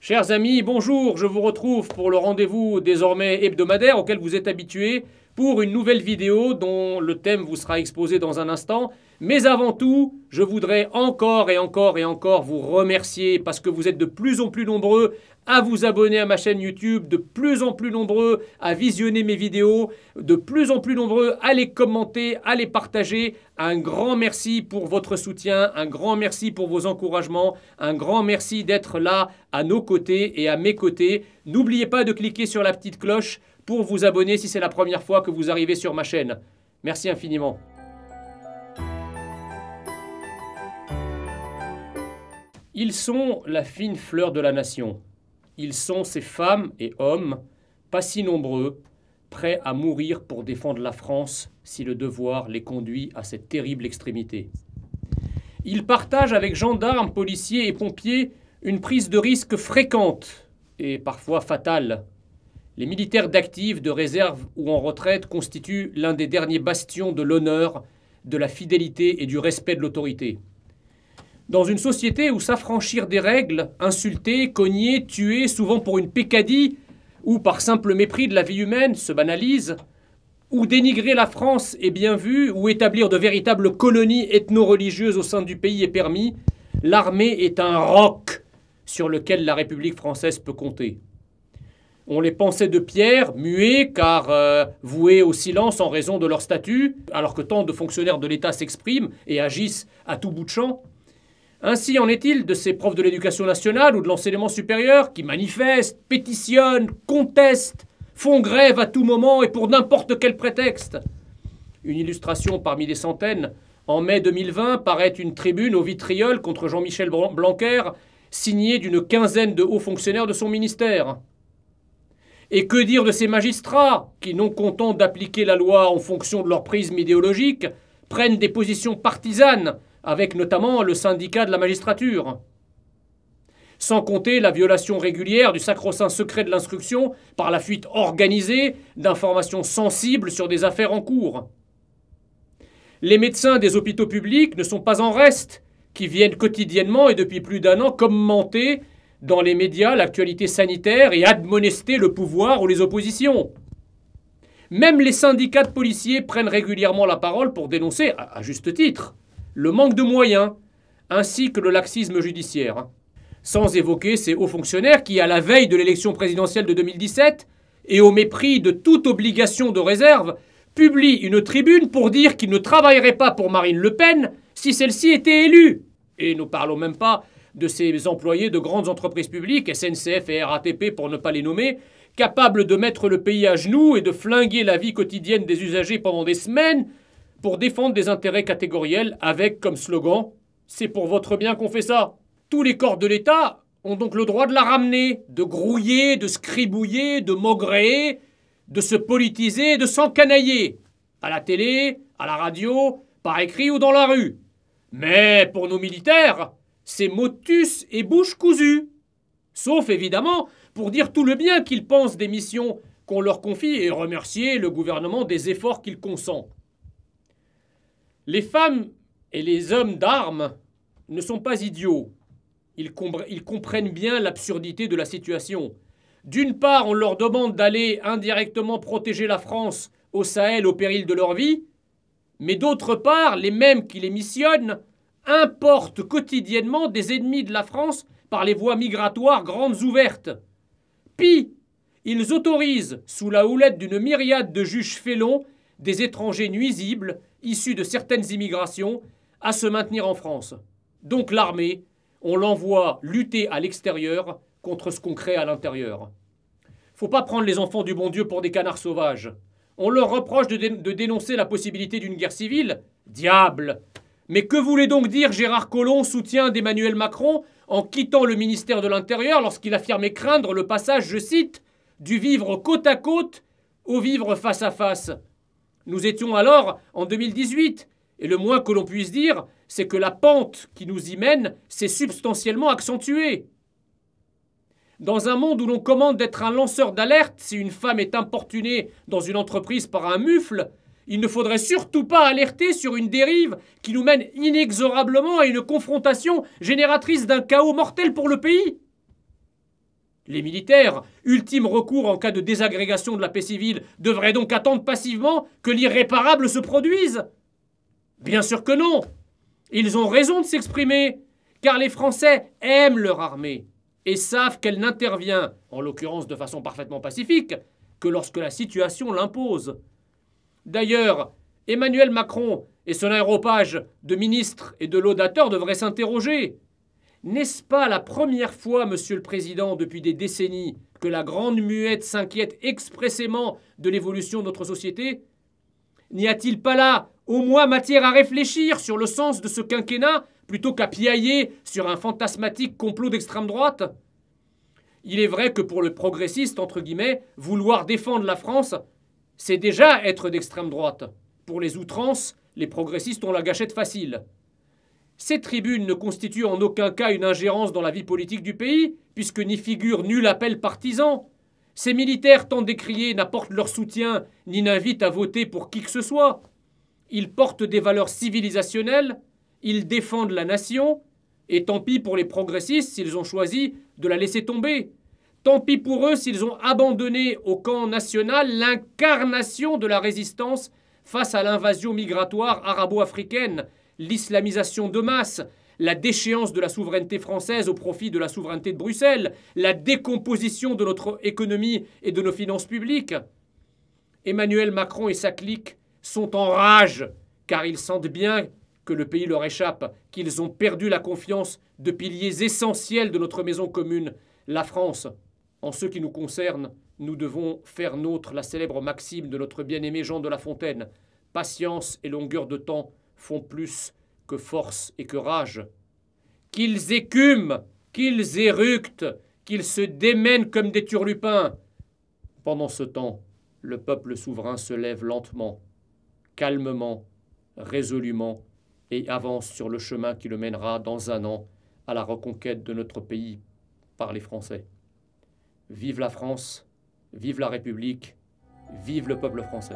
Chers amis, bonjour, je vous retrouve pour le rendez-vous désormais hebdomadaire auquel vous êtes habitués pour une nouvelle vidéo dont le thème vous sera exposé dans un instant. Mais avant tout, je voudrais encore vous remercier parce que vous êtes de plus en plus nombreux à vous abonner à ma chaîne YouTube, de plus en plus nombreux à visionner mes vidéos, de plus en plus nombreux à les commenter, à les partager. Un grand merci pour votre soutien, un grand merci pour vos encouragements, un grand merci d'être là à nos côtés et à mes côtés. N'oubliez pas de cliquer sur la petite cloche pour vous abonner si c'est la première fois que vous arrivez sur ma chaîne. Merci infiniment. Ils sont la fine fleur de la nation. Ils sont ces femmes et hommes, pas si nombreux, prêts à mourir pour défendre la France si le devoir les conduit à cette terrible extrémité. Ils partagent avec gendarmes, policiers et pompiers une prise de risque fréquente et parfois fatale. Les militaires d'active, de réserve ou en retraite constituent l'un des derniers bastions de l'honneur, de la fidélité et du respect de l'autorité. Dans une société où s'affranchir des règles, insulter, cogner, tuer, souvent pour une peccadille ou par simple mépris de la vie humaine, se banalise, où dénigrer la France est bien vu, ou établir de véritables colonies ethno-religieuses au sein du pays est permis, l'armée est un roc sur lequel la République française peut compter. On les pensait de pierre, muets, car voués au silence en raison de leur statut, alors que tant de fonctionnaires de l'État s'expriment et agissent à tout bout de champ. Ainsi en est-il de ces profs de l'éducation nationale ou de l'enseignement supérieur qui manifestent, pétitionnent, contestent, font grève à tout moment et pour n'importe quel prétexte. Une illustration parmi des centaines. En mai 2020 paraît une tribune au vitriol contre Jean-Michel Blanquer, signée d'une quinzaine de hauts fonctionnaires de son ministère. Et que dire de ces magistrats qui, non contents d'appliquer la loi en fonction de leur prisme idéologique, prennent des positions partisanes, avec notamment le syndicat de la magistrature. Sans compter la violation régulière du sacro-saint secret de l'instruction par la fuite organisée d'informations sensibles sur des affaires en cours. Les médecins des hôpitaux publics ne sont pas en reste, qui viennent quotidiennement et depuis plus d'1 an commenter dans les médias l'actualité sanitaire et admonester le pouvoir ou les oppositions. Même les syndicats de policiers prennent régulièrement la parole pour dénoncer, à juste titre, le manque de moyens, ainsi que le laxisme judiciaire. Sans évoquer ces hauts fonctionnaires qui, à la veille de l'élection présidentielle de 2017, et au mépris de toute obligation de réserve, publient une tribune pour dire qu'ils ne travailleraient pas pour Marine Le Pen si celle-ci était élue. Et ne parlons même pas de ces employés de grandes entreprises publiques, SNCF et RATP pour ne pas les nommer, capables de mettre le pays à genoux et de flinguer la vie quotidienne des usagers pendant des semaines, pour défendre des intérêts catégoriels avec comme slogan « C'est pour votre bien qu'on fait ça ». Tous les corps de l'État ont donc le droit de la ramener, de grouiller, de scribouiller, de maugréer, de se politiser, de s'encanailler, à la télé, à la radio, par écrit ou dans la rue. Mais pour nos militaires, c'est motus et bouche cousue. Sauf évidemment pour dire tout le bien qu'ils pensent des missions qu'on leur confie et remercier le gouvernement des efforts qu'il consent. Les femmes et les hommes d'armes ne sont pas idiots. Ils comprennent bien l'absurdité de la situation. D'une part, on leur demande d'aller indirectement protéger la France au Sahel au péril de leur vie, mais d'autre part, les mêmes qui les missionnent importent quotidiennement des ennemis de la France par les voies migratoires grandes ouvertes. Pis, ils autorisent, sous la houlette d'une myriade de juges félons, des étrangers nuisibles, issus de certaines immigrations, à se maintenir en France. Donc l'armée, on l'envoie lutter à l'extérieur contre ce qu'on crée à l'intérieur. Faut pas prendre les enfants du bon Dieu pour des canards sauvages. On leur reproche de dénoncer la possibilité d'une guerre civile. Diable! Mais que voulait donc dire Gérard Collomb, soutien d'Emmanuel Macron, en quittant le ministère de l'Intérieur lorsqu'il affirmait craindre le passage, je cite, du vivre côte à côte au vivre face à face? Nous étions alors en 2018, et le moins que l'on puisse dire, c'est que la pente qui nous y mène s'est substantiellement accentuée. Dans un monde où l'on commande d'être un lanceur d'alerte si une femme est importunée dans une entreprise par un mufle, il ne faudrait surtout pas alerter sur une dérive qui nous mène inexorablement à une confrontation génératrice d'un chaos mortel pour le pays. Les militaires, ultime recours en cas de désagrégation de la paix civile, devraient donc attendre passivement que l'irréparable se produise? Bien sûr que non. Ils ont raison de s'exprimer, car les Français aiment leur armée et savent qu'elle n'intervient, en l'occurrence de façon parfaitement pacifique, que lorsque la situation l'impose. D'ailleurs, Emmanuel Macron et son aéropage de ministres et de laudateurs devraient s'interroger. N'est-ce pas la première fois, Monsieur le Président, depuis des décennies, que la Grande Muette s'inquiète expressément de l'évolution de notre société? N'y a-t-il pas là, au moins, matière à réfléchir sur le sens de ce quinquennat, plutôt qu'à piailler sur un fantasmatique complot d'extrême droite? Il est vrai que pour le progressiste, entre guillemets, vouloir défendre la France, c'est déjà être d'extrême droite. Pour les outrances, les progressistes ont la gâchette facile. Ces tribunes ne constituent en aucun cas une ingérence dans la vie politique du pays, puisque n'y figure nul appel partisan. Ces militaires tant décriés n'apportent leur soutien ni n'invitent à voter pour qui que ce soit. Ils portent des valeurs civilisationnelles, ils défendent la nation, et tant pis pour les progressistes s'ils ont choisi de la laisser tomber. Tant pis pour eux s'ils ont abandonné au camp national l'incarnation de la résistance face à l'invasion migratoire arabo-africaine, l'islamisation de masse, la déchéance de la souveraineté française au profit de la souveraineté de Bruxelles, la décomposition de notre économie et de nos finances publiques. Emmanuel Macron et sa clique sont en rage, car ils sentent bien que le pays leur échappe, qu'ils ont perdu la confiance de piliers essentiels de notre maison commune, la France. En ce qui nous concerne, nous devons faire nôtre la célèbre maxime de notre bien-aimé Jean de La Fontaine. Patience et longueur de temps font plus que force et que rage. Qu'ils écument, qu'ils éructent, qu'ils se démènent comme des turlupins. Pendant ce temps, le peuple souverain se lève lentement, calmement, résolument, et avance sur le chemin qui le mènera dans un an à la reconquête de notre pays par les Français. Vive la France, vive la République, vive le peuple français.